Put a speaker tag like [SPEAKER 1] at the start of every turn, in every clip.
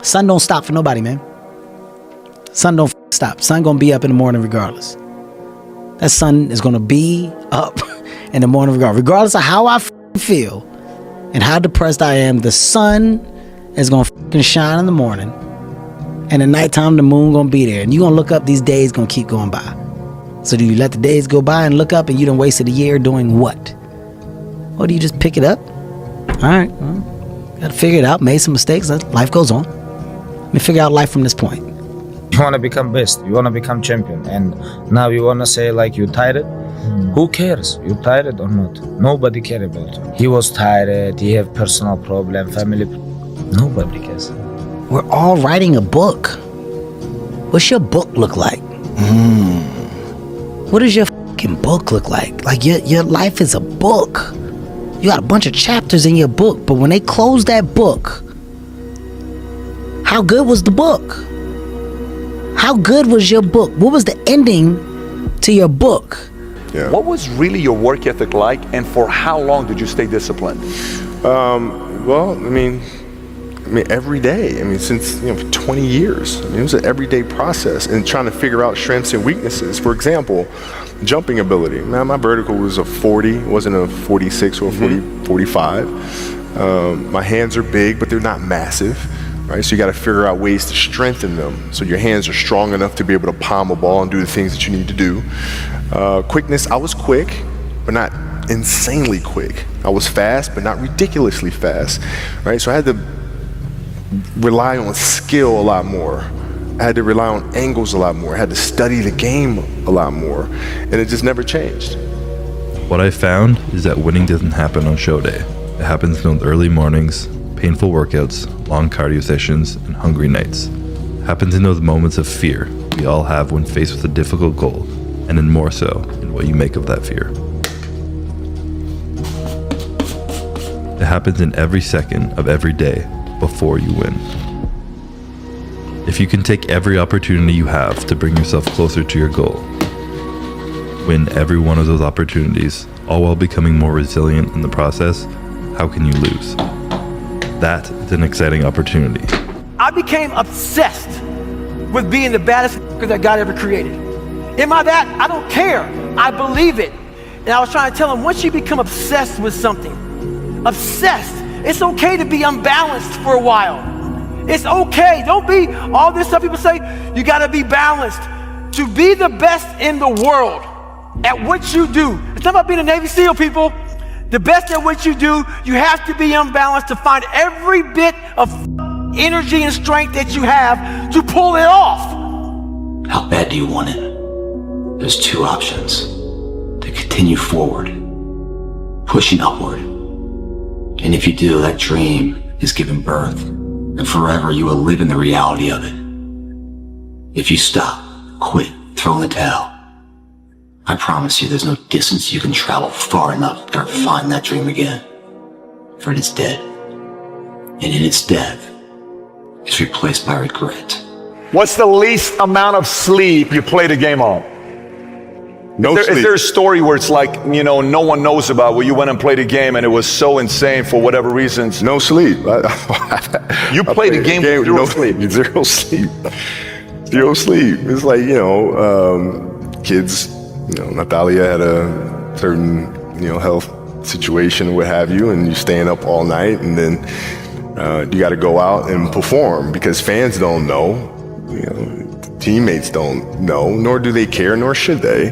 [SPEAKER 1] Sun don't stop for nobody, man. Sun don't stop. Sun gonna be up in the morning regardless. That sun is gonna be up in the morning regardless of how I feel and how depressed I am. The sun is gonna shine in the morning, and at nighttime the moon gonna be there, and you gonna look up. These days gonna keep going by. So do you let the days go by and look up and you done wasted a year doing what? Or do you just pick it up? All right, well, gotta figure it out. Made some mistakes. Life goes on. Let me figure out life from this point.
[SPEAKER 2] You want to become best, you want to become champion, and now you want to say like you tired. Who cares? You tired or not? Nobody care about you. He was tired, he have personal problem, family. Nobody cares.
[SPEAKER 1] We're all writing a book. What's your book look like? What does your fucking book look like? Like your life is a book. You got a bunch of chapters in your book, but when they close that book, how good was the book? How good was your book? What was the ending to your book?
[SPEAKER 3] Yeah.
[SPEAKER 4] What was really your work ethic like, and for how long did you stay disciplined?
[SPEAKER 3] Well, I mean, every day. I mean, since for 20 years. I mean, it was an everyday process, and trying to figure out strengths and weaknesses. For example, jumping ability. Man, my vertical was a 40, wasn't a 46 or a 45. My hands are big, but they're not massive. Right, so you got to figure out ways to strengthen them so your hands are strong enough to be able to palm a ball and do the things that you need to do. Quickness, I was quick, but not insanely quick. I was fast, but not ridiculously fast. Right, so I had to rely on skill a lot more. I had to rely on angles a lot more. I had to study the game a lot more, and it just never changed.
[SPEAKER 5] What I found is that winning doesn't happen on show day. It happens in those early mornings, painful workouts, long cardio sessions, and hungry nights. It happens in those moments of fear we all have when faced with a difficult goal, and then more so in what you make of that fear. It happens in every second of every day before you win. If you can take every opportunity you have to bring yourself closer to your goal, win every one of those opportunities, all while becoming more resilient in the process, how can you lose? That is an exciting opportunity.
[SPEAKER 6] I became obsessed with being the baddest that God ever created. Am I that? I don't care. I believe it. And I was trying to tell him, once you become obsessed with something, obsessed, it's okay to be unbalanced for a while. It's okay. Don't be all this stuff people say, you got to be balanced. To be the best in the world at what you do. It's not about being a Navy SEAL, people. The best at what you do, you have to be unbalanced to find every bit of energy and strength that you have to pull it off.
[SPEAKER 7] How bad do you want it? There's two options. To continue forward, pushing upward. And if you do, that dream is given birth, and forever you will live in the reality of it. If you stop, quit, throw in the towel, I promise you there's no distance you can travel far enough to find that dream again. For it is dead. And in its death, it's replaced by regret.
[SPEAKER 4] What's the least amount of sleep you played a game on?
[SPEAKER 3] No sleep.
[SPEAKER 4] Is there a story where it's like, no one knows about, where you went and played a game and it was so insane for whatever reasons?
[SPEAKER 3] No sleep.
[SPEAKER 4] You played a game with zero sleep.
[SPEAKER 3] Zero sleep. Zero sleep. It's like, kids, Natalia had a certain, health situation or what have you, and you're staying up all night, and then you got to go out and perform because fans don't know, teammates don't know, nor do they care, nor should they,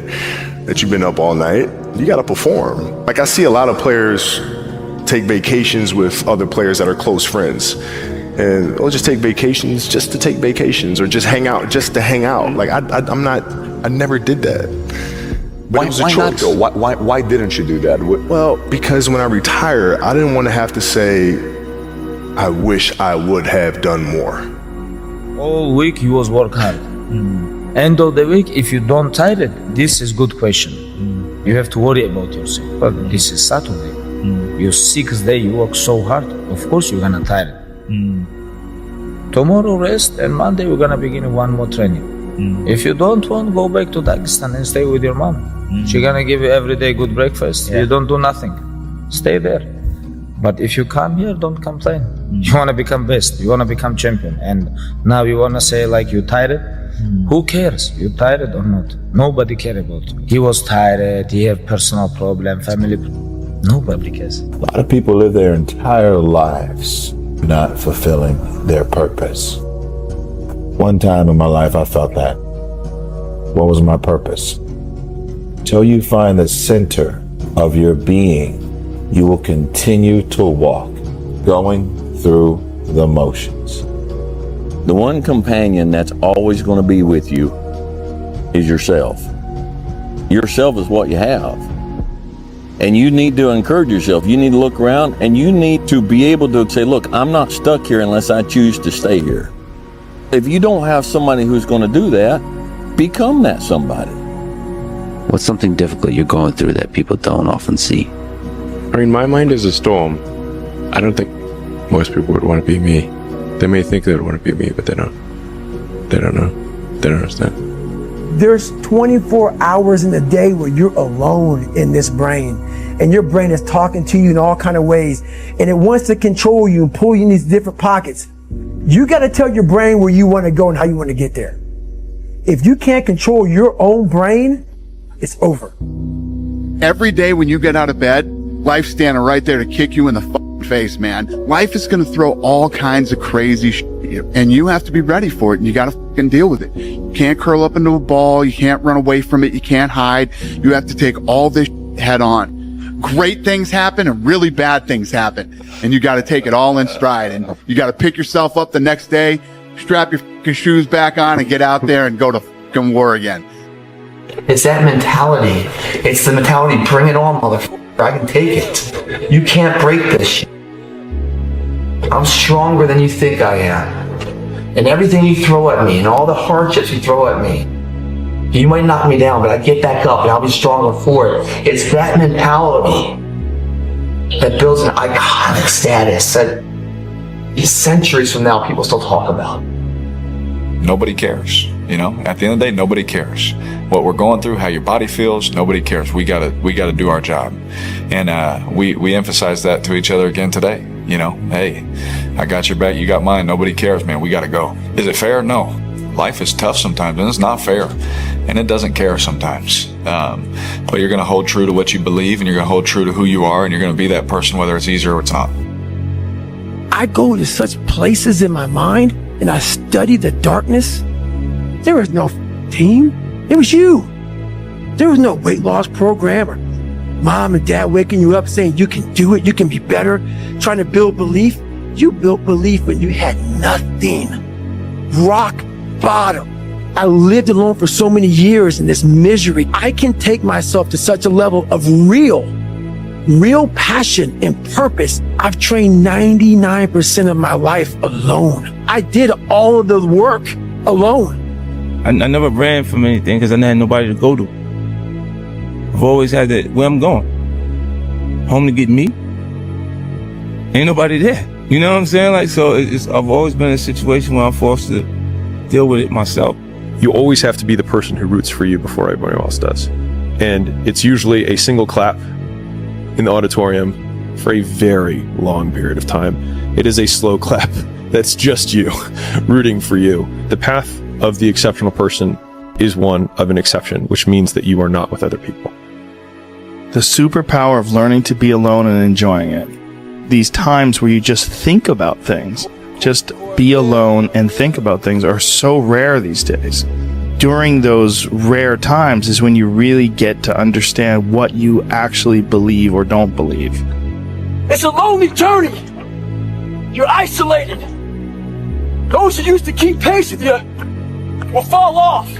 [SPEAKER 3] that you've been up all night. You got to perform. Like, I see a lot of players take vacations with other players that are close friends, and they'll just take vacations just to take vacations, or just hang out just to hang out. Like, I never did that. But it was a choice.
[SPEAKER 4] Not though? Why didn't you do that?
[SPEAKER 3] Well, because when I retire, I didn't want to have to say, I wish I would have done more.
[SPEAKER 2] All week you was work hard. End of the week, if you don't tired, this is good question. You have to worry about yourself. But this is Saturday. Your 6th day, you work so hard. Of course you're gonna tired. Tomorrow rest, and Monday we're gonna begin one more training. If you don't want, go back to Dagestan and stay with your mom. She's gonna give you every day good breakfast. You don't do nothing. Stay there. But if you come here, don't complain. You want to become best. You want to become champion. And now you want to say like you tired? Who cares? You tired or not? Nobody care about you. He was tired. He have personal problem, family. Nobody cares.
[SPEAKER 8] A lot of people live their entire lives not fulfilling their purpose. One time in my life, I felt that. What was my purpose? Till you find the center of your being, you will continue to walk, going through the motions.
[SPEAKER 9] The one companion that's always going to be with you is yourself. Yourself is what you have. And you need to encourage yourself. You need to look around and you need to be able to say, look, I'm not stuck here unless I choose to stay here. If you don't have somebody who's going to do that, become that somebody.
[SPEAKER 7] What's something difficult you're going through that people don't often see?
[SPEAKER 10] I mean, my mind is a storm. I don't think most people would want to be me. They may think they would want to be me, but they don't. They don't know. They don't understand.
[SPEAKER 6] There's 24 hours in a day where you're alone in this brain, and your brain is talking to you in all kind of ways, and it wants to control you and pull you in these different pockets. You got to tell your brain where you want to go and how you want to get there. If you can't control your own brain, it's over.
[SPEAKER 11] Every day when you get out of bed, life's standing right there to kick you in the face, man. Life is going to throw all kinds of crazy shit at you, and you have to be ready for it, and you got to deal with it. You can't curl up into a ball. You can't run away from it. You can't hide. You have to take all this head on. Great things happen and really bad things happen, and you got to take it all in stride, and you got to pick yourself up the next day, strap your shoes back on, and get out there and go to fucking war again.
[SPEAKER 7] It's that mentality. It's the mentality, bring it on, motherfucker. I can take it. You can't break this shit. I'm stronger than you think I am. And everything you throw at me and all the hardships you throw at me, you might knock me down, but I get back up and I'll be stronger for it. It's that mentality that builds an iconic status that centuries from now people still talk about.
[SPEAKER 12] Nobody cares. You know, at the end of the day, nobody cares what we're going through, how your body feels. Nobody cares. We gotta do our job, and we emphasize that to each other again today. You know, hey, I got your back, you got mine. Nobody cares, man. We gotta go. Is it fair? No. Life is tough sometimes, and it's not fair, and it doesn't care sometimes. But you're gonna hold true to what you believe, and you're gonna hold true to who you are, and you're gonna be that person, whether it's easy or it's not.
[SPEAKER 6] I go to such places in my mind, and I study the darkness. There was no team. It was you. There was no weight loss program or mom and dad waking you up saying you can do it, you can be better, trying to build belief. You built belief when you had nothing. Rock bottom. I lived alone for so many years in this misery. I can take myself to such a level of real passion and purpose. I've trained 99% of my life alone. I did all of the work alone.
[SPEAKER 13] I never ran from anything because I didn't have nobody to go to. I've always had that, where I'm going. Home to get me. Ain't nobody there. You know what I'm saying? Like, so I've always been in a situation where I'm forced to deal with it myself.
[SPEAKER 10] You always have to be the person who roots for you before everybody else does. And it's usually a single clap in the auditorium for a very long period of time. It is a slow clap that's just you rooting for you. The path of the exceptional person is one of an exception, which means that you are not with other people.
[SPEAKER 14] The superpower of learning to be alone and enjoying it. These times where you just think about things, just be alone and think about things, are so rare these days. During those rare times is when you really get to understand what you actually believe or don't believe.
[SPEAKER 6] It's a lonely journey. You're isolated. Those who used to keep pace with you will fall off.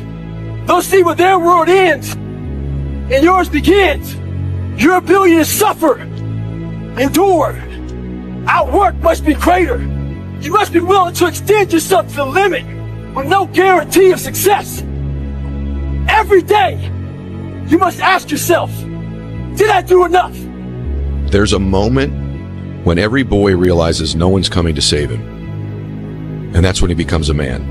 [SPEAKER 6] They'll see where their world ends and yours begins. Your ability to suffer, endure, outwork must be greater. You must be willing to extend yourself to the limit with no guarantee of success. Every day, you must ask yourself, did I do enough?
[SPEAKER 15] There's a moment when every boy realizes no one's coming to save him. And that's when he becomes a man.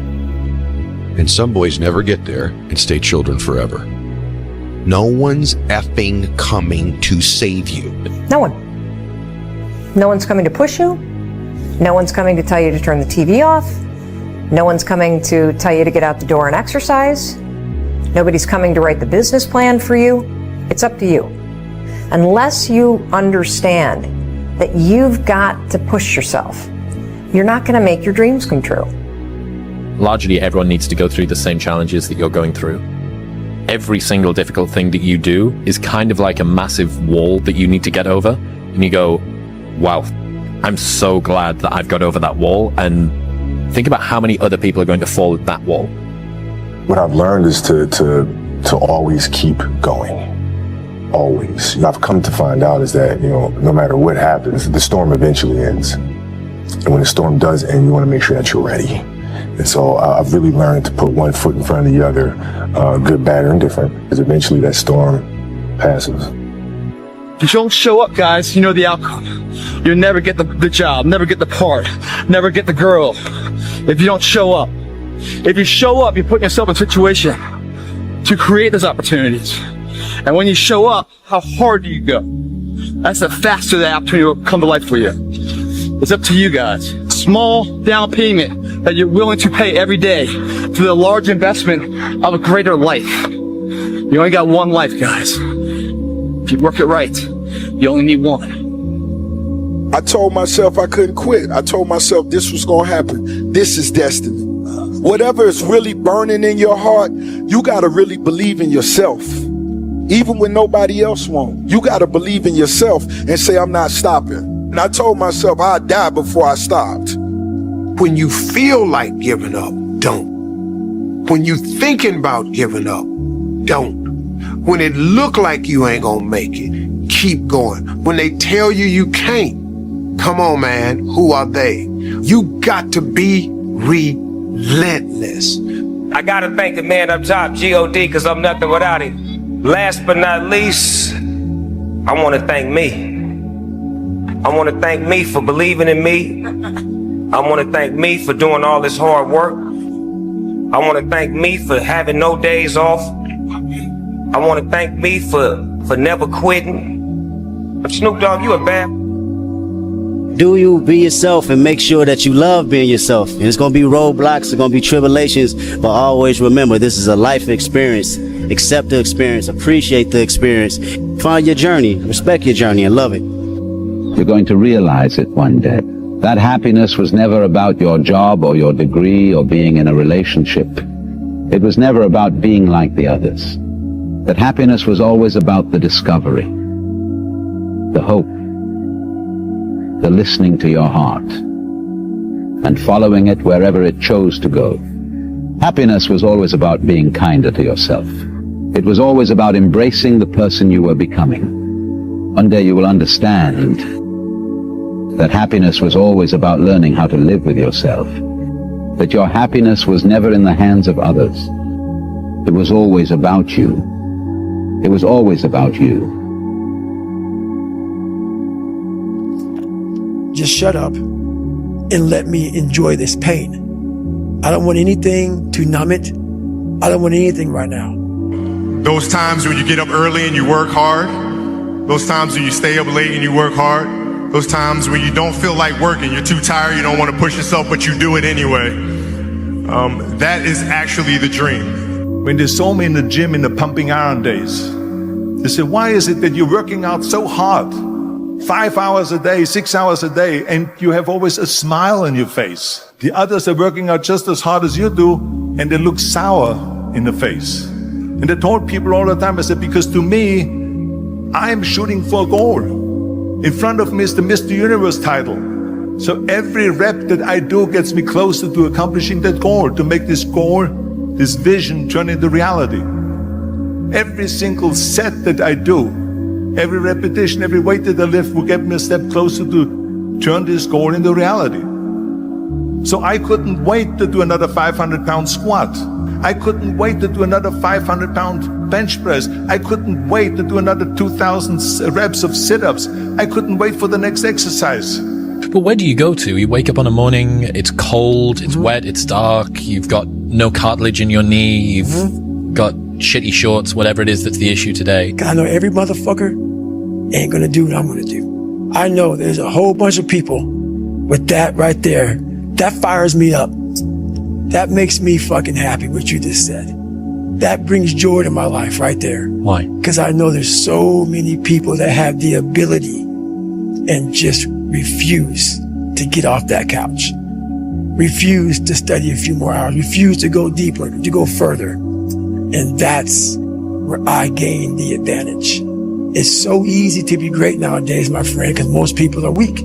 [SPEAKER 15] And some boys never get there and stay children forever. No one's effing coming to save you.
[SPEAKER 6] No one.
[SPEAKER 16] No one's coming to push you. No one's coming to tell you to turn the TV off. No one's coming to tell you to get out the door and exercise. Nobody's coming to write the business plan for you. It's up to you. Unless you understand that you've got to push yourself, you're not going to make your dreams come true.
[SPEAKER 17] Largely, everyone needs to go through the same challenges that you're going through. Every single difficult thing that you do is kind of like a massive wall that you need to get over. And you go, wow, I'm so glad that I've got over that wall. And think about how many other people are going to fall at that wall.
[SPEAKER 18] What I've learned is to always keep going. Always. I've come to find out is that, no matter what happens, the storm eventually ends. And when the storm does end, you want to make sure that you're ready. And so I've really learned to put one foot in front of the other, good, bad, or indifferent, because eventually that storm passes.
[SPEAKER 19] If you don't show up, guys, you know the outcome. You'll never get the job, never get the part, never get the girl if you don't show up. If you show up, you're putting yourself in a situation to create those opportunities. And when you show up, how hard do you go? That's the faster the opportunity will come to life for you. It's up to you guys. Small down payment that you're willing to pay every day to the large investment of a greater life. You only got one life, guys. If you work it right, you only need one.
[SPEAKER 20] I told myself I couldn't quit. I told myself this was going to happen. This is destiny. Whatever is really burning in your heart, you got to really believe in yourself. Even when nobody else won't. You got to believe in yourself and say, I'm not stopping. And I told myself I'd die before I stopped.
[SPEAKER 21] When you feel like giving up, don't. When you thinking about giving up, don't. When it look like you ain't gonna make it, keep going. When they tell you you can't, come on, man, who are they? You got to be relentless.
[SPEAKER 22] I gotta thank the man up top, G.O.D., because I'm nothing without him. Last but not least, I want to thank me. I want to thank me for believing in me. I want to thank me for doing all this hard work. I want to thank me for having no days off. I want to thank me for never quitting. Snoop Dogg, you a bad...
[SPEAKER 23] Do you be yourself and make sure that you love being yourself. And it's going to be roadblocks, it's going to be tribulations, but always remember this is a life experience. Accept the experience, appreciate the experience, find your journey, respect your journey, and love it.
[SPEAKER 24] You're going to realize it one day. That happiness was never about your job or your degree or being in a relationship. It was never about being like the others. That happiness was always about the discovery, the hope, the listening to your heart, and following it wherever it chose to go. Happiness was always about being kinder to yourself. It was always about embracing the person you were becoming. One day you will understand that happiness was always about learning how to live with yourself. That your happiness was never in the hands of others. It was always about you. It was always about you.
[SPEAKER 6] Just shut up and let me enjoy this pain. I don't want anything to numb it. I don't want anything right now.
[SPEAKER 3] Those times when you get up early and you work hard, those times when you stay up late and you work hard, those times when you don't feel like working, you're too tired, you don't want to push yourself, but you do it anyway. That is actually the dream.
[SPEAKER 25] When they saw me in the gym in the pumping iron days, they said, why is it that you're working out so hard? 5 hours a day, 6 hours a day, and you have always a smile on your face. The others are working out just as hard as you do, and they look sour in the face. And I told people all the time, I said, because to me, I'm shooting for a goal. In front of me is the Mr. Universe title. So every rep that I do gets me closer to accomplishing that goal, to make this goal, this vision, turn into reality. Every single set that I do, every repetition, every weight that I lift will get me a step closer to turn this goal into reality. So I couldn't wait to do another 500-pound squat. I couldn't wait to do another 500-pound bench press. I couldn't wait to do another 2,000 reps of sit-ups. I couldn't wait for the next exercise.
[SPEAKER 26] But where do you go to? You wake up on a morning, it's cold, it's wet, it's dark, you've got no cartilage in your knee, you've got shitty shorts, whatever it is that's the issue today.
[SPEAKER 6] I know every motherfucker ain't gonna do what I'm gonna do. I know there's a whole bunch of people with that right there. That fires me up. That makes me fucking happy, what you just said. That brings joy to my life right there.
[SPEAKER 17] Why?
[SPEAKER 6] Because I know there's so many people that have the ability and just refuse to get off that couch. Refuse to study a few more hours. Refuse to go deeper, to go further. And that's where I gain the advantage. It's so easy to be great nowadays, my friend, because most people are weak.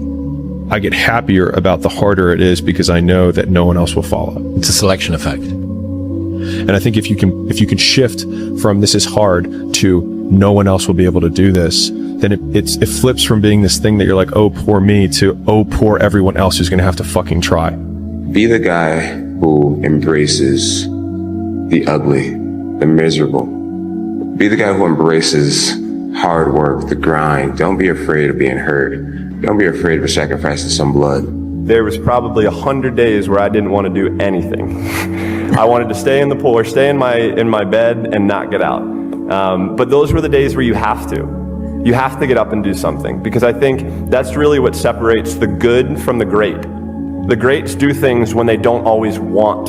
[SPEAKER 10] I get happier about the harder it is because I know that no one else will follow.
[SPEAKER 17] It's a selection effect.
[SPEAKER 10] And I think if you can shift from this is hard to no one else will be able to do this, then it flips from being this thing that you're like, oh, poor me, to oh, poor everyone else who's going to have to fucking try.
[SPEAKER 1] Be the guy who embraces the ugly, the miserable. Be the guy who embraces hard work, the grind. Don't be afraid of being hurt. Don't be afraid of sacrificing some blood.
[SPEAKER 2] There was probably 100 days where I didn't want to do anything. I wanted to stay in the pool or stay in my bed and not get out. But those were the days where you have to. You have to get up and do something, because I think that's really what separates the good from the great. The greats do things when they don't always want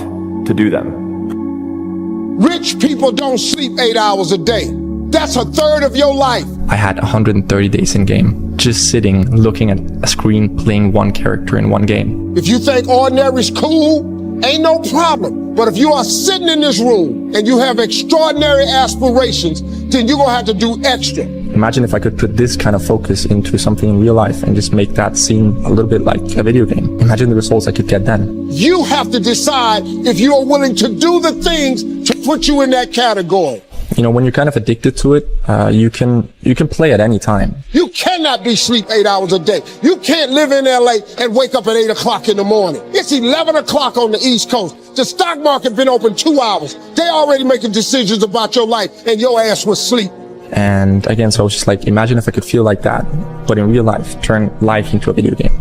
[SPEAKER 2] to do them.
[SPEAKER 20] Rich people don't sleep 8 hours a day. That's a third of your life.
[SPEAKER 4] I had 130 days in game, just sitting, looking at a screen, playing one character in one game.
[SPEAKER 20] If you think ordinary's cool, ain't no problem. But if you are sitting in this room and you have extraordinary aspirations, then you're gonna have to do extra.
[SPEAKER 4] Imagine if I could put this kind of focus into something in real life and just make that seem a little bit like a video game. Imagine the results I could get then.
[SPEAKER 20] You have to decide if you are willing to do the things to put you in that category.
[SPEAKER 4] You know, when you're kind of addicted to it, you can play at any time.
[SPEAKER 20] You cannot be sleep 8 hours a day. You can't live in LA and wake up at 8 o'clock in the morning. It's 11 o'clock on the East Coast. The stock market been open 2 hours. They already making decisions about your life and your ass was asleep.
[SPEAKER 4] And again, so I was just like, imagine if I could feel like that, but in real life, turn life into a video game.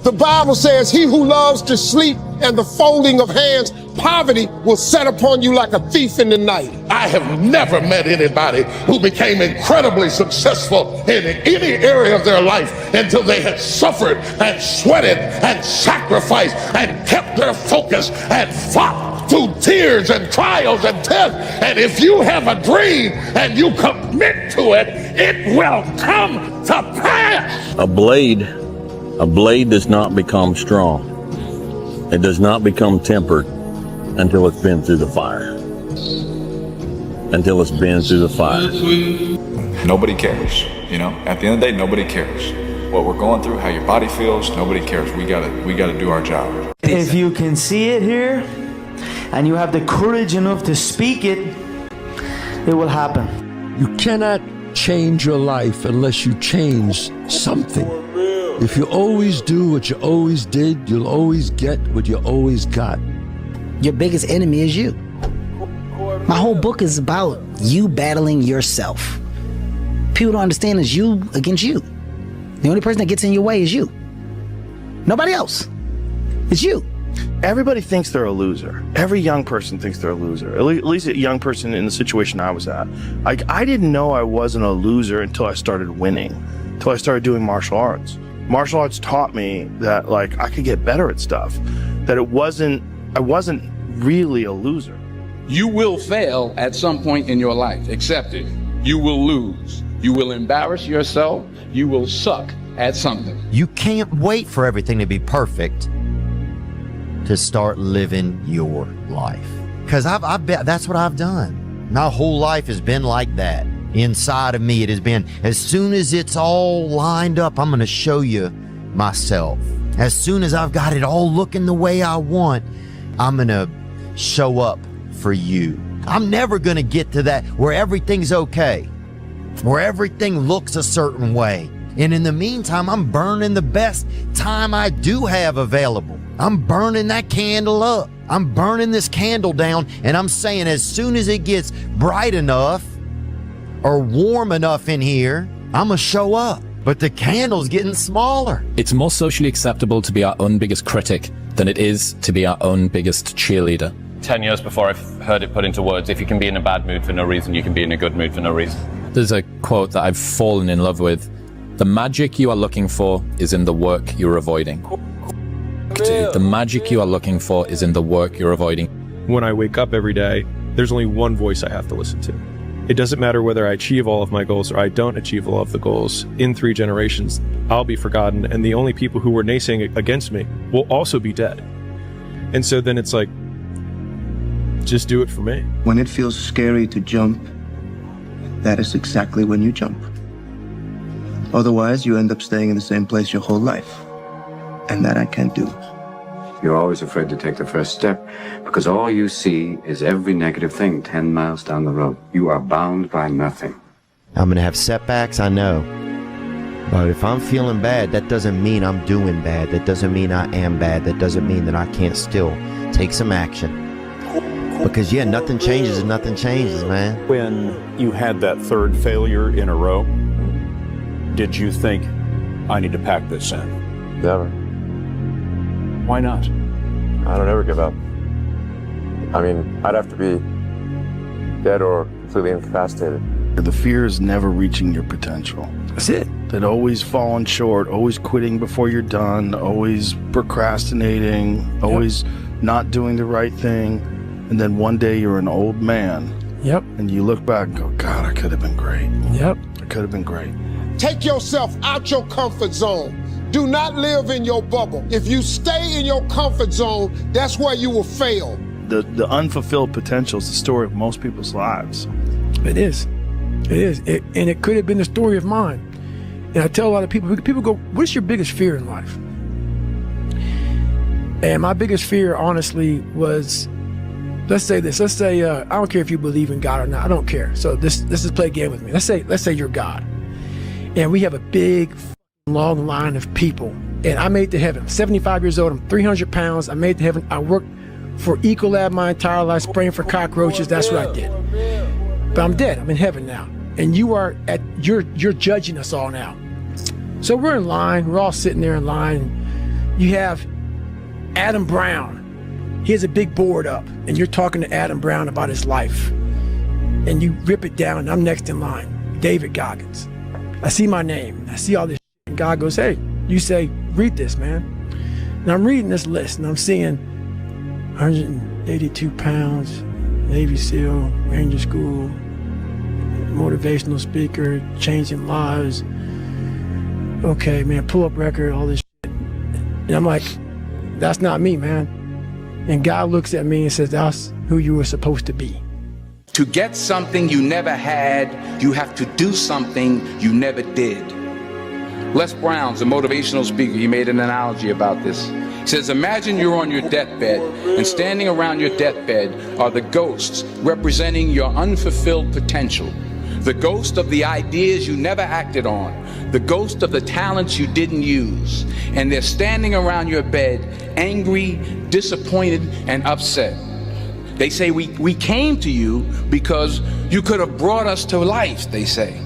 [SPEAKER 20] The Bible says, he who loves to sleep and the folding of hands, poverty will set upon you like a thief in the night.
[SPEAKER 5] I have never met anybody who became incredibly successful in any area of their life until they had suffered and sweated and sacrificed and kept their focus and fought through tears and trials and tests. And if you have a dream and you commit to it, it will come to pass.
[SPEAKER 8] A blade does not become strong. It does not become tempered until it's been through the fire. Until it's been through the fire.
[SPEAKER 12] Nobody cares. You know, at the end of the day, nobody cares. What we're going through, how your body feels, nobody cares. We gotta do our job.
[SPEAKER 9] If you can see it here, and you have the courage enough to speak it, it will happen.
[SPEAKER 27] You cannot change your life unless you change something. If you always do what you always did, you'll always get what you always got.
[SPEAKER 28] Your biggest enemy is you. My whole book is about you battling yourself. People don't understand it's you against you. The only person that gets in your way is you. Nobody else. It's you.
[SPEAKER 14] Everybody thinks they're a loser. Every young person thinks they're a loser. At least a young person in the situation I was at. Like, I didn't know I wasn't a loser until I started winning, until I started doing martial arts. Martial arts taught me that, like, I could get better at stuff, that I wasn't really a loser.
[SPEAKER 29] You will fail at some point in your life. Accept it. You will lose. You will embarrass yourself. You will suck at something.
[SPEAKER 30] You can't wait for everything to be perfect to start living your life. Because I've been, that's what I've done. My whole life has been like that. Inside of me, it has been, as soon as it's all lined up, I'm going to show you myself. As soon as I've got it all looking the way I want, I'm going to show up for you. I'm never going to get to that where everything's okay, where everything looks a certain way. And in the meantime, I'm burning the best time I do have available. I'm burning that candle up. I'm burning this candle down, and I'm saying as soon as it gets bright enough or warm enough in here, I'm gonna show up. But the candle's getting smaller.
[SPEAKER 17] It's more socially acceptable to be our own biggest critic than it is to be our own biggest cheerleader.
[SPEAKER 31] 10 years before I've heard it put into words, if you can be in a bad mood for no reason, you can be in a good mood for no reason.
[SPEAKER 17] There's a quote that I've fallen in love with
[SPEAKER 26] The magic you are looking for is in the work you're avoiding. The magic you are looking for is in the work you're avoiding.
[SPEAKER 10] When I wake up every day, there's only one voice I have to listen to. It doesn't matter whether I achieve all of my goals or I don't achieve all of the goals. In 3 generations, I'll be forgotten, and the only people who were naysaying against me will also be dead. And so then it's like, just do it for me.
[SPEAKER 7] When it feels scary to jump, that is exactly when you jump. Otherwise, you end up staying in the same place your whole life. And that I can't do.
[SPEAKER 11] You're always afraid to take the first step because all you see is every negative thing 10 miles down the road. You are bound by nothing.
[SPEAKER 30] I'm going to have setbacks, I know. But if I'm feeling bad, that doesn't mean I'm doing bad. That doesn't mean I am bad. That doesn't mean that I can't still take some action. Because, yeah, nothing changes and nothing changes, man.
[SPEAKER 13] When you had that third failure in a row, did you think, I need to pack this in?
[SPEAKER 2] Never.
[SPEAKER 13] Why not?
[SPEAKER 2] I don't ever give up. I mean, I'd have to be dead or completely incapacitated.
[SPEAKER 14] The fear is never reaching your potential.
[SPEAKER 6] That's it.
[SPEAKER 14] That always falling short, always quitting before you're done, always procrastinating, always not doing the right thing. And then one day you're an old man.
[SPEAKER 6] Yep.
[SPEAKER 14] And you look back and go, God, I could have been great.
[SPEAKER 6] Yep.
[SPEAKER 14] I could have been great.
[SPEAKER 15] Take yourself out your comfort zone. Do not live in your bubble. If you stay in your comfort zone, that's where you will fail.
[SPEAKER 14] The unfulfilled potential is the story of most people's lives.
[SPEAKER 6] It is. It is. And it could have been the story of mine. And I tell a lot of people go, what's your biggest fear in life? And my biggest fear, honestly, was, let's say this. Let's say, I don't care if you believe in God or not. I don't care. So this is play a game with me. Let's say you're God. And we have a big, long line of people. And I made it to heaven. I'm 75 years old. I'm 300 pounds. I made it to heaven. I worked for Ecolab my entire life, spraying for cockroaches. That's what I did. But I'm dead. I'm in heaven now. And you're judging us all now. So we're in line. We're all sitting there in line. You have Adam Brown. He has a big board up, and you're talking to Adam Brown about his life. And you rip it down, and I'm next in line. David Goggins. I see my name. I see all this shit, and God goes, hey, you say, read this, man. And I'm reading this list, and I'm seeing 182 pounds, Navy SEAL, Ranger School, motivational speaker, changing lives. Okay, man, pull-up record, all this shit. And I'm like, that's not me, man. And God looks at me and says, that's who you were supposed to be.
[SPEAKER 29] To get something you never had, you have to do something you never did. Les Brown's a motivational speaker. He made an analogy about this. He says, imagine you're on your deathbed, and standing around your deathbed are the ghosts representing your unfulfilled potential. The ghost of the ideas you never acted on. The ghost of the talents you didn't use. And they're standing around your bed, angry, disappointed, and upset. They say, we came to you because you could have brought us to life, they say.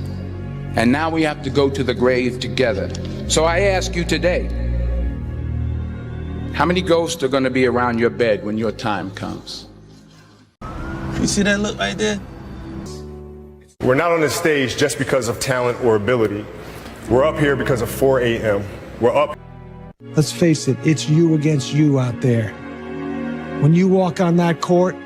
[SPEAKER 29] And now we have to go to the grave together. So I ask you today, how many ghosts are going to be around your bed when your time comes?
[SPEAKER 16] You see that look right there?
[SPEAKER 3] We're not on this stage just because of talent or ability. We're up here because of 4 a.m. We're up.
[SPEAKER 18] Let's face it, it's you against you out there. When you walk on that court,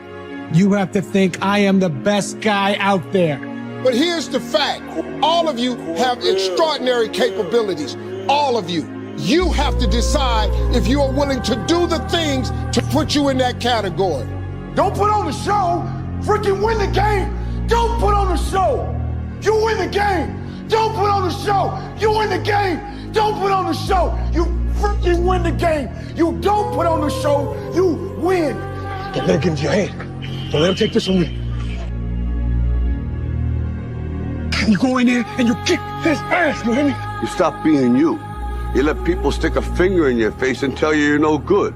[SPEAKER 18] you have to think, I am the best guy out there.
[SPEAKER 15] But here's the fact. All of you have extraordinary capabilities. All of you. You have to decide if you are willing to do the things to put you in that category. Don't put on the show. Freaking win the game. Don't put on the show. You win the game. Don't put on the show. You win the game. Don't put on the show. You freaking win the game. You don't put on the show. You win. Don't let him get into your head. Don't let him take this from you. You go in there and you kick his ass, you hear me?
[SPEAKER 19] You stop being you. You let people stick a finger in your face and tell you you're no good.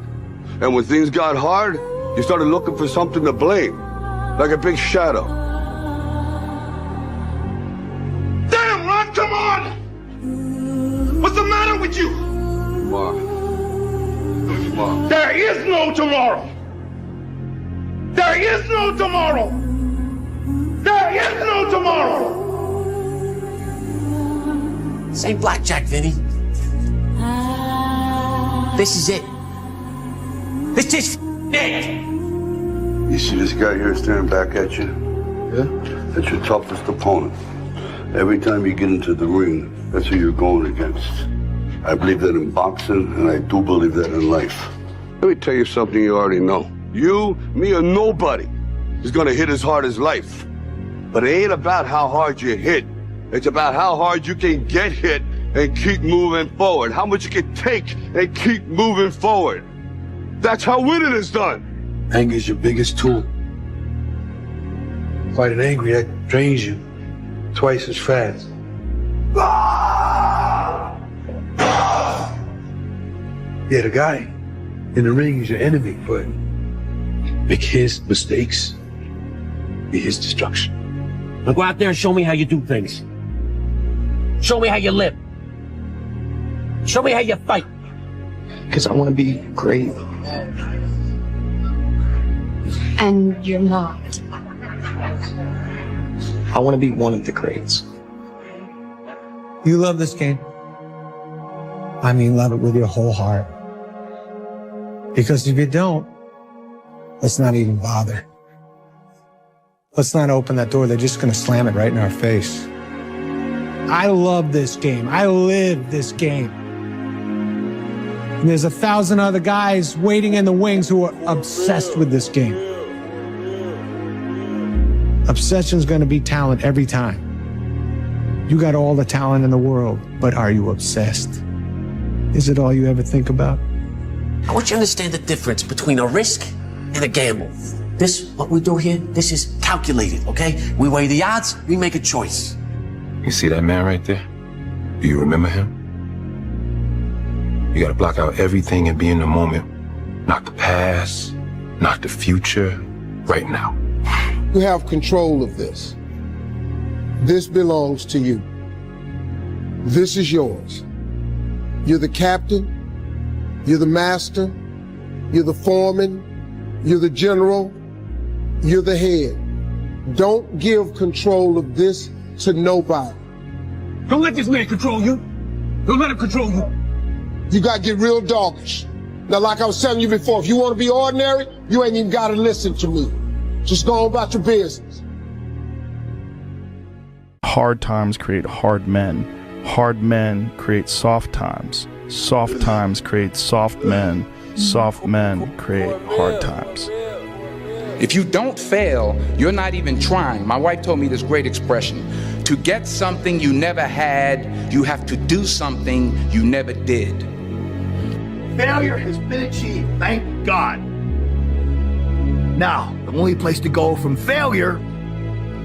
[SPEAKER 19] And when things got hard, you started looking for something to blame, like a big shadow.
[SPEAKER 15] Damn, Ron, come on! What's the matter with you?
[SPEAKER 19] Tomorrow.
[SPEAKER 15] There is no tomorrow. There is no tomorrow. There is no tomorrow.
[SPEAKER 1] This ain't blackjack, Vinny. This is it. This is it.
[SPEAKER 19] You see this guy here staring back at you? Yeah? That's your toughest opponent. Every time you get into the ring, that's who you're going against. I believe that in boxing, and I do believe that in life. Let me tell you something you already know. You, me, or nobody is gonna hit as hard as life. But it ain't about how hard you hit. It's about how hard you can get hit and keep moving forward. How much you can take and keep moving forward. That's how winning is done.
[SPEAKER 4] Anger is your biggest tool. Fighting angry, that drains you twice as fast. Yeah, the guy in the ring is your enemy, but make his mistakes be his destruction.
[SPEAKER 1] Now go out there and show me how you do things. Show me how you live. Show me how you fight.
[SPEAKER 5] Because I want to be great.
[SPEAKER 8] And you're not.
[SPEAKER 5] I want to be one of the greats.
[SPEAKER 18] You love this game. I mean, love it with your whole heart. Because if you don't, let's not even bother. Let's not open that door. They're just going to slam it right in our face. I love this game. I live this game. And there's 1,000 other guys waiting in the wings who are obsessed with this game. Obsession's going to be talent every time. You got all the talent in the world, but are you obsessed? Is it all you ever think about?
[SPEAKER 1] I want you to understand the difference between a risk and a gamble. This, what we do here, this is calculated, okay? We weigh the odds, we make a choice.
[SPEAKER 12] You see that man right there? Do you remember him? You gotta block out everything and be in the moment. Not the past, not the future, right now.
[SPEAKER 15] You have control of this. This belongs to you. This is yours. You're the captain. You're the master. You're the foreman. You're the general. You're the head. Don't give control of this to nobody.
[SPEAKER 4] Don't let this man control you. Don't let him control you.
[SPEAKER 15] You gotta get real doggish. Now, like I was telling you before, if you want to be ordinary, you ain't even gotta listen to me. Just go on about your business.
[SPEAKER 14] Hard times create hard men. Hard men create soft times. Soft times create soft men. Soft men create hard times.
[SPEAKER 29] If you don't fail, you're not even trying. My wife told me this great expression. To get something you never had, you have to do something you never did.
[SPEAKER 20] Failure has been achieved, thank God. Now, the only place to go from failure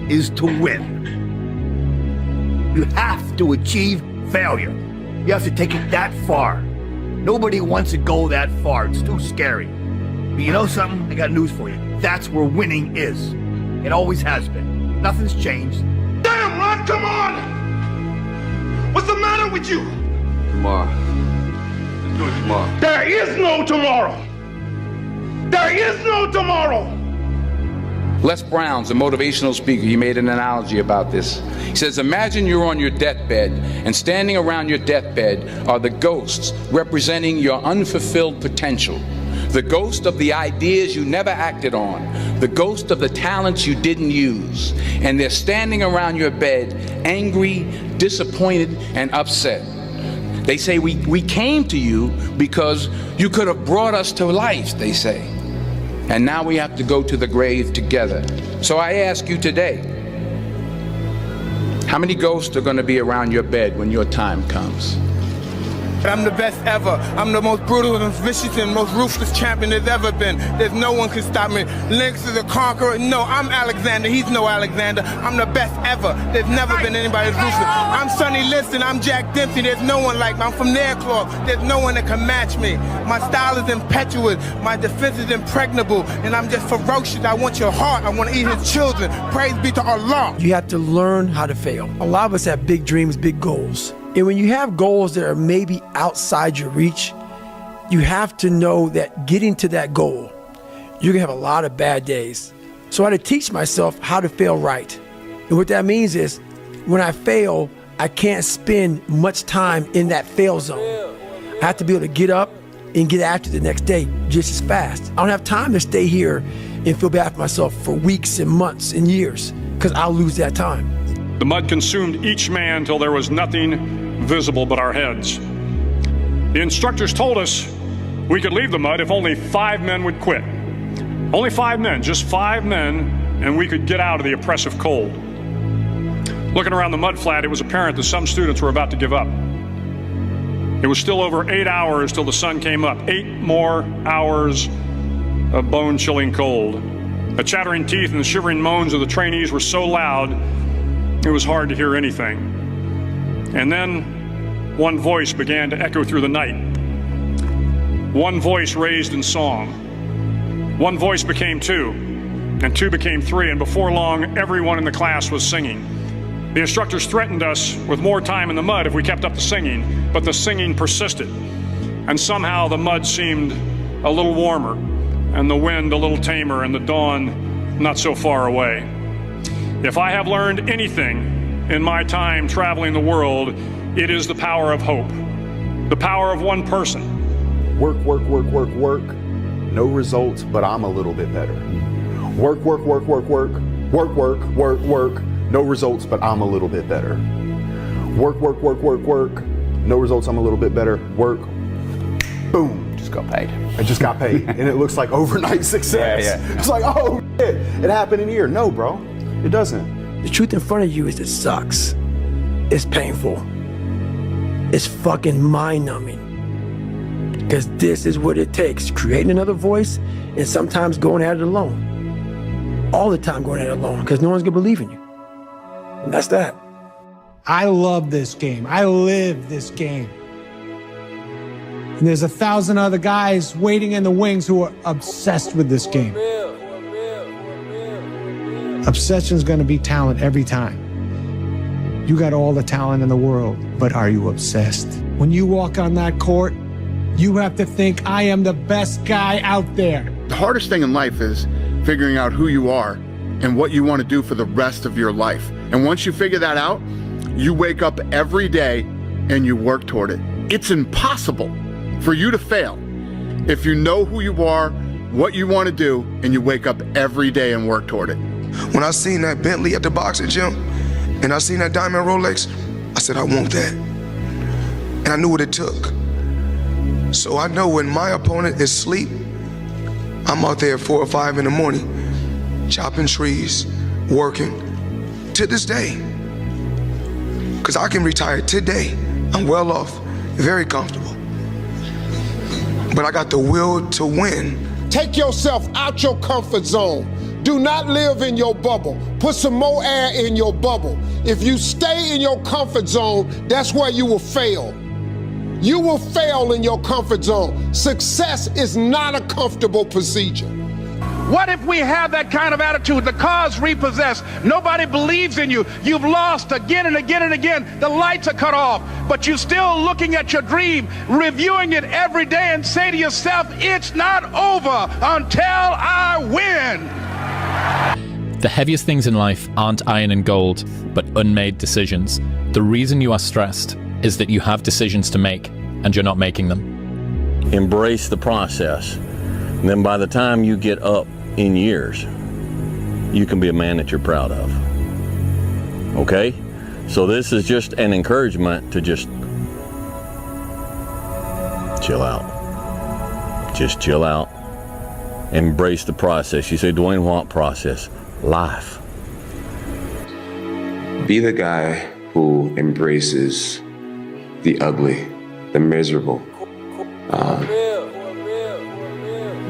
[SPEAKER 20] is to win. You have to achieve failure. You have to take it that far. Nobody wants to go that far. It's too scary. But you know something? I got news for you. That's where winning is. It always has been. Nothing's changed.
[SPEAKER 4] Damn, Ron, come on! What's the matter with you?
[SPEAKER 19] Tomorrow. Let's do it tomorrow.
[SPEAKER 4] There is no tomorrow. There is no tomorrow.
[SPEAKER 29] Les Brown's a motivational speaker. He made an analogy about this. He says, imagine you're on your deathbed, and standing around your deathbed are the ghosts representing your unfulfilled potential. The ghost of the ideas you never acted on. The ghost of the talents you didn't use. And they're standing around your bed, angry, disappointed, and upset. They say, we came to you because you could have brought us to life, they say. And now we have to go to the grave together. So I ask you today, how many ghosts are going to be around your bed when your time comes?
[SPEAKER 4] I'm the best ever. I'm the most brutal and vicious and most ruthless champion there's ever been. There's no one can stop me. Lynx is a conqueror. No, I'm Alexander. He's no Alexander. I'm the best ever. There's never been anybody as ruthless. I'm Sonny Liston. I'm Jack Dempsey. There's no one like me. I'm from Nairclaw. There's no one that can match me. My style is impetuous. My defense is impregnable. And I'm just ferocious. I want your heart. I want to eat his children. Praise be to Allah.
[SPEAKER 6] You have to learn how to fail. A lot of us have big dreams, big goals. And when you have goals that are maybe outside your reach, you have to know that getting to that goal, you're gonna have a lot of bad days. So I had to teach myself how to fail right. And what that means is, when I fail, I can't spend much time in that fail zone. I have to be able to get up and get after the next day just as fast. I don't have time to stay here and feel bad for myself for weeks and months and years, because I'll lose that time.
[SPEAKER 9] The mud consumed each man till there was nothing visible but our heads. The instructors told us we could leave the mud if only 5 men would quit. Only 5 men, just 5 men, and we could get out of the oppressive cold. Looking around the mud flat, it was apparent that some students were about to give up. It was still over 8 hours till the sun came up. 8 more hours of bone-chilling cold. The chattering teeth and the shivering moans of the trainees were so loud, it was hard to hear anything. And then one voice began to echo through the night. One voice raised in song. One voice became 2, and 2 became 3, and before long, everyone in the class was singing. The instructors threatened us with more time in the mud if we kept up the singing, but the singing persisted. And somehow the mud seemed a little warmer, and the wind a little tamer, and the dawn not so far away. If I have learned anything in my time traveling the world, it is the power of hope, the power of one person.
[SPEAKER 17] Work, work, work, work, work. No results, but I'm a little bit better. Work, work, work, work, work. Work, work, work, work. No results, but I'm a little bit better. Work, work, work, work, work. No results, I'm a little bit better. Work. Boom. Just got paid. I just got paid. And it looks like overnight success. Yeah. It's like, oh, shit, it happened in a year. No, bro, it doesn't.
[SPEAKER 6] The truth in front of you is it sucks. It's painful. It's fucking mind-numbing. Because this is what it takes, creating another voice and sometimes going at it alone. All the time going at it alone, because no one's gonna believe in you. And that's that.
[SPEAKER 18] I love this game. I live this game. And there's 1,000 other guys waiting in the wings who are obsessed with this game. Obsession's gonna be talent every time. You got all the talent in the world, but are you obsessed? When you walk on that court, you have to think, I am the best guy out there.
[SPEAKER 21] The hardest thing in life is figuring out who you are and what you want to do for the rest of your life. And once you figure that out, you wake up every day and you work toward it. It's impossible for you to fail if you know who you are, what you want to do, and you wake up every day and work toward it.
[SPEAKER 22] When I seen that Bentley at the boxing gym and I seen that diamond Rolex, I said, I want that. And I knew what it took. So I know when my opponent is asleep, I'm out there at 4 or 5 in the morning, chopping trees, working, to this day. Because I can retire today. I'm well off, very comfortable. But I got the will to win.
[SPEAKER 15] Take yourself out your comfort zone. Do not live in your bubble. Put some more air in your bubble. If you stay in your comfort zone, that's where you will fail. You will fail in your comfort zone. Success is not a comfortable procedure.
[SPEAKER 23] What if we have that kind of attitude? The car's repossessed. Nobody believes in you. You've lost again and again and again. The lights are cut off, but you're still looking at your dream, reviewing it every day and say to yourself, it's not over until I win.
[SPEAKER 24] The heaviest things in life aren't iron and gold, but unmade decisions. The reason you are stressed is that you have decisions to make and you're not making them.
[SPEAKER 25] Embrace the process. And then by the time you get up in years, you can be a man that you're proud of. Okay? So this is just an encouragement to just chill out. Just chill out. Embrace the process. You say, Dwayne, what process? Life.
[SPEAKER 26] Be the guy who embraces the ugly, the miserable.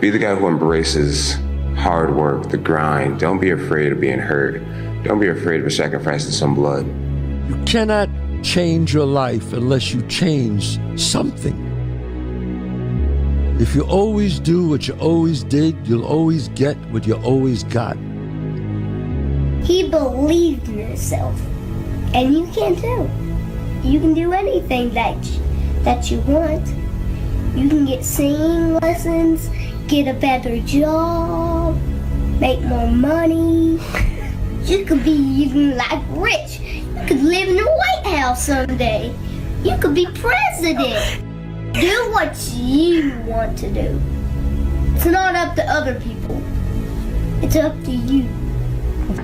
[SPEAKER 26] Be the guy who embraces hard work, the grind. Don't be afraid of being hurt. Don't be afraid of sacrificing some blood.
[SPEAKER 27] You cannot change your life unless you change something. If you always do what you always did, you'll always get what you always got.
[SPEAKER 28] He believed in himself, and you can too. You can do anything that you want. You can get singing lessons, get a better job, make more money. You could be even like rich. You could live in the White House someday. You could be president. Do what you want to do. It's not up to other people. It's up to you.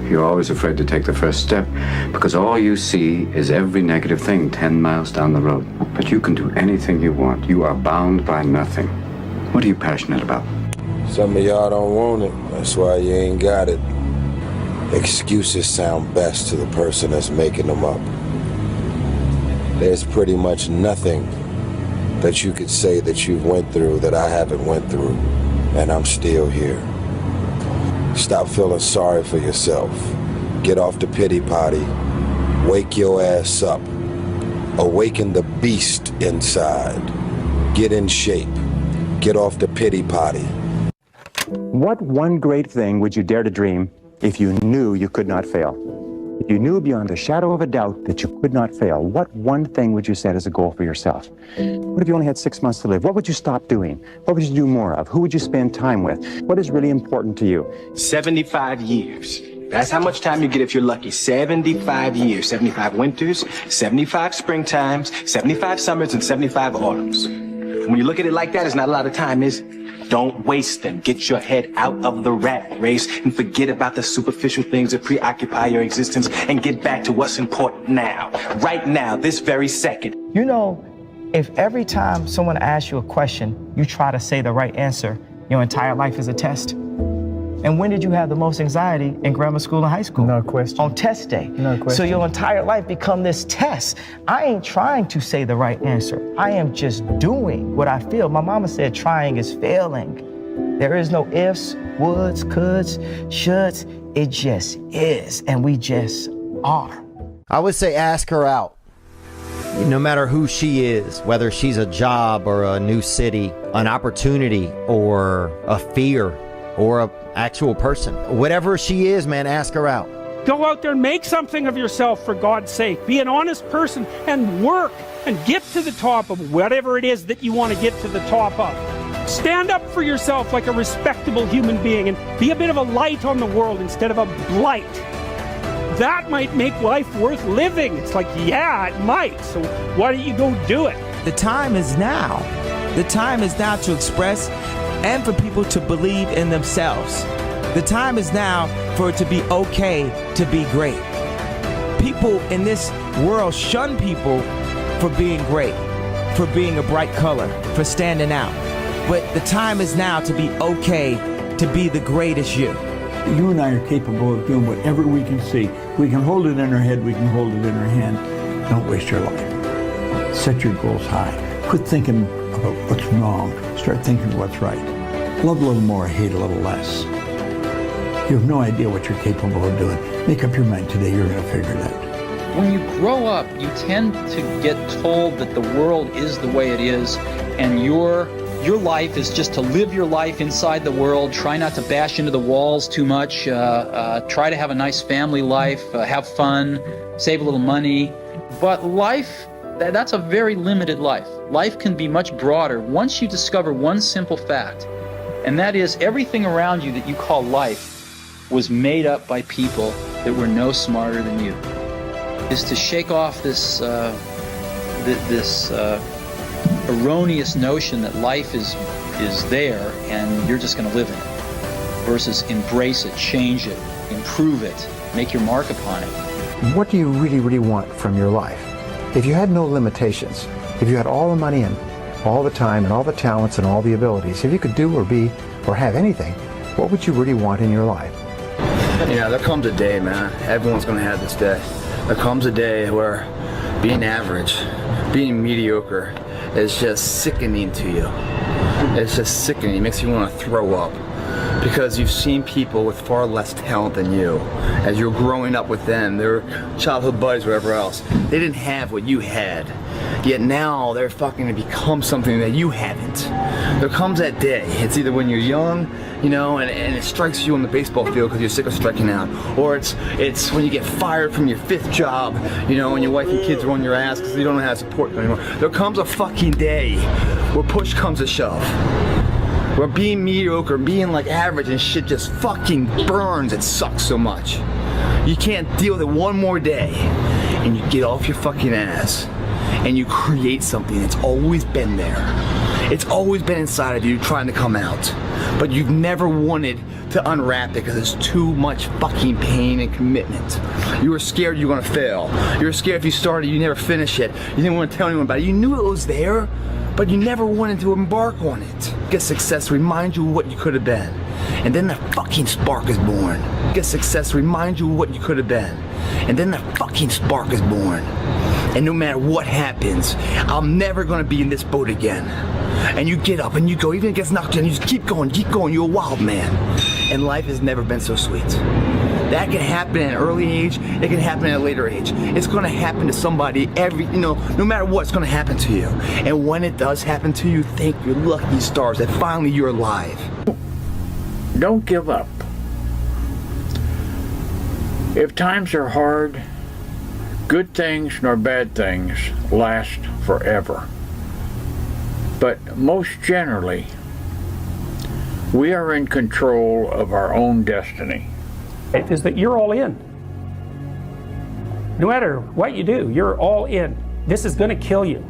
[SPEAKER 2] You're always afraid to take the first step because all you see is every negative thing 10 miles down the road. But you can do anything you want. You are bound by nothing. What are you passionate about?
[SPEAKER 3] Some of y'all don't want it. That's why you ain't got it. Excuses sound best to the person that's making them up. There's pretty much nothing that you could say that you went through that I haven't went through, and I'm still here. Stop feeling sorry for yourself. Get off the pity potty. Wake your ass up. Awaken the beast inside. Get in shape. Get off the pity potty.
[SPEAKER 5] What one great thing would you dare to dream if you knew you could not fail? If you knew beyond a shadow of a doubt that you could not fail, what one thing would you set as a goal for yourself? What if you only had 6 months to live? What would you stop doing? What would you do more of? Who would you spend time with? What is really important to you?
[SPEAKER 7] 75 years. That's how much time you get if you're lucky. 75 years. 75 winters, 75 springtimes, 75 summers, and 75 autumns. When you look at it like that, it's not a lot of time, is it? Don't waste them. Get your head out of the rat race and forget about the superficial things that preoccupy your existence and get back to what's important now. Right now, this very second.
[SPEAKER 8] You know, if every time someone asks you a question, you try to say the right answer, your entire life is a test. And when did you have the most anxiety? In grammar school and high school? No question. On test day. No question. So your entire life become this test. I ain't trying to say the right answer. I am just doing what I feel. My mama said trying is failing. There is no ifs, woulds, coulds, shoulds. It just is, and we just are.
[SPEAKER 10] I would say ask her out. No matter who she is, whether she's a job or a new city, an opportunity or a fear or a actual person. Whatever she is, man, ask her out.
[SPEAKER 11] Go out there and make something of yourself, for God's sake. Be an honest person and work and get to the top of whatever it is that you want to get to the top of. Stand up for yourself like a respectable human being and be a bit of a light on the world instead of a blight. That might make life worth living. It's like, yeah, it might. So why don't you go do it?
[SPEAKER 13] The time is now. The time is now to express and for people to believe in themselves. The time is now for it to be okay to be great. People in this world shun people for being great, for being a bright color, for standing out. But the time is now to be okay to be the greatest you.
[SPEAKER 16] You and I are capable of doing whatever we can see. We can hold it in our head, we can hold it in our hand. Don't waste your life. Set your goals high. Quit thinking about what's wrong. Start thinking what's right. Love a little more, hate a little less. You have no idea what you're capable of doing. Make up your mind today, you're going to figure it out.
[SPEAKER 30] When you grow up, you tend to get told that the world is the way it is, and your life is just to live your life inside the world, try not to bash into the walls too much, try to have a nice family life, have fun, save a little money. But life, that's a very limited life. Life can be much broader once you discover one simple fact, and that is everything around you that you call life was made up by people that were no smarter than you. Is to shake off this erroneous notion that life is there and you're just going to live in it, versus embrace it, change it, improve it, make your mark upon it.
[SPEAKER 5] What do you really, really want from your life? If you had no limitations, if you had all the money and all the time and all the talents and all the abilities, if you could do or be or have anything, what would you really want in your life?
[SPEAKER 31] Yeah, there comes a day, man. Everyone's gonna have this day. There comes a day where being average, being mediocre is just sickening to you. It's just sickening. It makes you want to throw up. Because you've seen people with far less talent than you. As you're growing up with them, their childhood buddies, whatever else, they didn't have what you had. Yet now they're fucking to become something that you haven't. There comes that day. It's either when you're young, you know, and it strikes you on the baseball field because you're sick of striking out, or it's when you get fired from your 5th job, you know, and your wife and kids are on your ass because you don't know how to support them anymore. There comes a fucking day where push comes to shove. Where being mediocre, being like average and shit just fucking burns. It sucks so much. You can't deal with it one more day. and you get off your fucking ass and you create something that's always been there. It's always been inside of you trying to come out, but you've never wanted to unwrap it because it's too much fucking pain and commitment. You were scared you were gonna fail. You were scared if you started, you never finish it. You didn't want to tell anyone about it. You knew it was there, but you never wanted to embark on it. Get success remind you of what you could have been. And then the fucking spark is born. Get success remind you of what you could have been. And then the fucking spark is born. And no matter what happens, I'm never gonna be in this boat again. And you get up and you go, even if it gets knocked down, you just keep going, you're a wild man. And life has never been so sweet. That can happen at an early age, it can happen at a later age. It's gonna happen to somebody no matter what, it's gonna happen to you. And when it does happen to you, thank your lucky stars that finally you're alive.
[SPEAKER 1] Don't give up. If times are hard, good things nor bad things last forever. But most generally, we are in control of our own destiny.
[SPEAKER 11] Is that you're all in. No matter what you do, you're all in. This is going to kill you.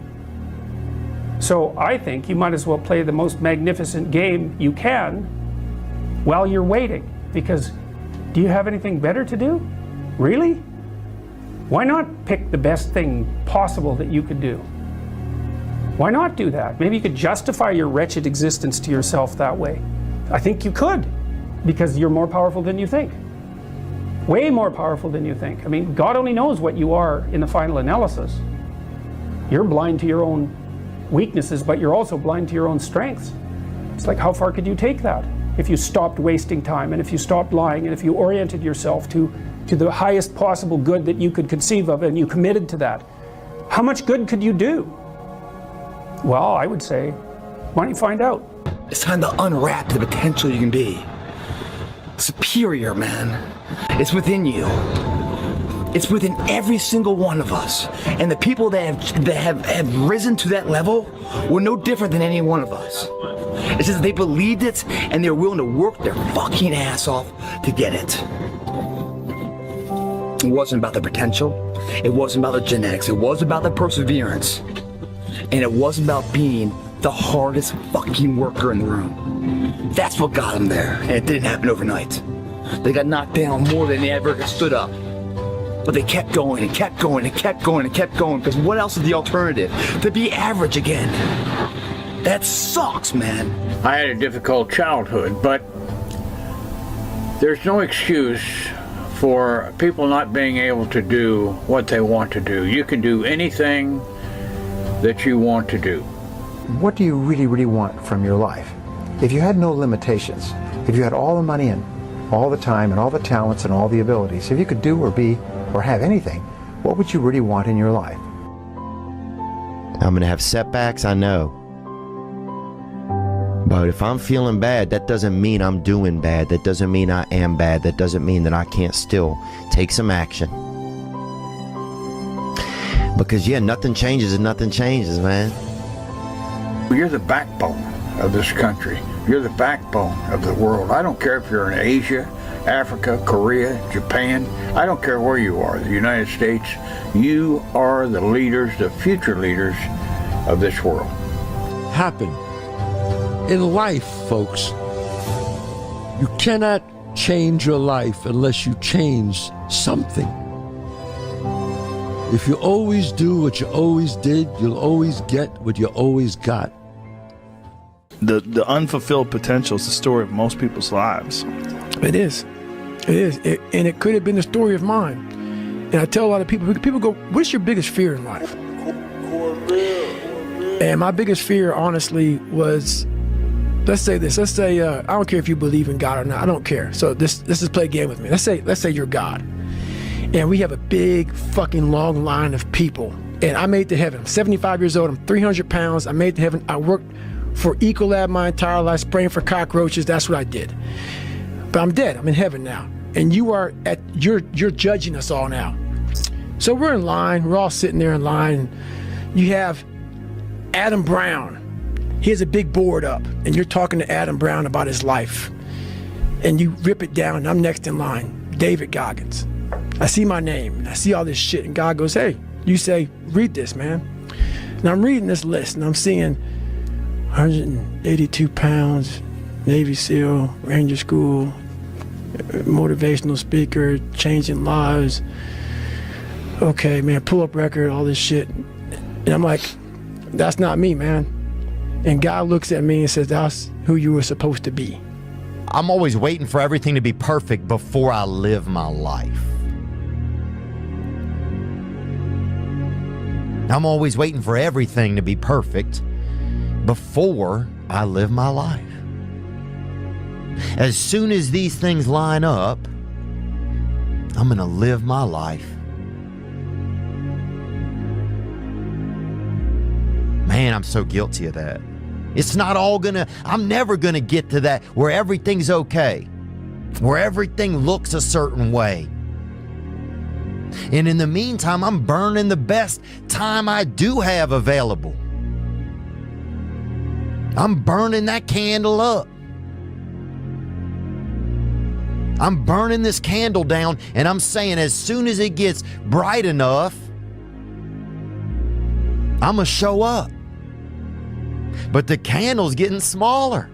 [SPEAKER 11] So I think you might as well play the most magnificent game you can while you're waiting. Because do you have anything better to do? Really? Why not pick the best thing possible that you could do? Why not do that? Maybe you could justify your wretched existence to yourself that way. I think you could, because you're more powerful than you think. Way more powerful than you think. I mean, God only knows what you are in the final analysis. You're blind to your own weaknesses, but you're also blind to your own strengths. It's like, how far could you take that if you stopped wasting time, and if you stopped lying, and if you oriented yourself to the highest possible good that you could conceive of, and you committed to that? How much good could you do? Well, I would say, why don't you find out?
[SPEAKER 31] It's time to unwrap the potential you can be. Superior, man. It's within you. It's within every single one of us. And the people that have risen to that level were no different than any one of us. It's just they believed it and they're willing to work their fucking ass off to get it. It wasn't about the potential. It wasn't about the genetics. It was about the perseverance. And it wasn't about being the hardest fucking worker in the room. That's what got them there. And it didn't happen overnight. They got knocked down more than they ever stood up. But they kept going and kept going and kept going and kept going, because what else is the alternative? To be average again. That sucks, man.
[SPEAKER 1] I had a difficult childhood, but there's no excuse for people not being able to do what they want to do. You can do anything that you want to do.
[SPEAKER 4] What do you really, really want from your life? If you had no limitations, if you had all the money and all the time and all the talents and all the abilities, if you could do or be or have anything, what would you really want in your life?
[SPEAKER 10] I'm going to have setbacks, I know. But if I'm feeling bad, that doesn't mean I'm doing bad. That doesn't mean I am bad. That doesn't mean that I can't still take some action. Because, yeah, nothing changes and nothing changes, man.
[SPEAKER 1] You're the backbone of this country. You're the backbone of the world. I don't care if you're in Asia, Africa, Korea, Japan. I don't care where you are, the United States. You are the leaders, the future leaders of this world.
[SPEAKER 27] Happen. In life, folks, you cannot change your life unless you change something. If you always do what you always did, you'll always get what you always got.
[SPEAKER 6] The unfulfilled potential is the story of most people's lives.
[SPEAKER 9] It is. It is. And it could have been the story of mine. And I tell a lot of people go, what's your biggest fear in life? And my biggest fear, honestly, was, let's say this. Let's say, I don't care if you believe in God or not. I don't care. So let's just play a game with me. Let's say you're God. And we have a big fucking long line of people. And I made it to heaven. I'm 75 years old. I'm 300 pounds. I made it to heaven. I worked for Ecolab my entire life, spraying for cockroaches. That's what I did. But I'm dead. I'm in heaven now. And you're judging us all now. So we're in line. We're all sitting there in line. You have Adam Brown. He has a big board up. And you're talking to Adam Brown about his life. And you rip it down. And I'm next in line. David Goggins. I see my name, and I see all this shit, and God goes, hey, you say, read this, man. And I'm reading this list, and I'm seeing 182 pounds, Navy SEAL, Ranger School, motivational speaker, changing lives. Okay, man, pull-up record, all this shit. And I'm like, that's not me, man. And God looks at me and says, that's who you were supposed to be.
[SPEAKER 10] I'm always waiting for everything to be perfect before I live my life. I'm always waiting for everything to be perfect before I live my life. As soon as these things line up, I'm going to live my life. Man, I'm so guilty of that. It's not all I'm never gonna get to that where everything's okay, where everything looks a certain way. And in the meantime, I'm burning the best time I do have available. I'm burning that candle up. I'm burning this candle down, and I'm saying as soon as it gets bright enough, I'm gonna show up. But the candle's getting smaller.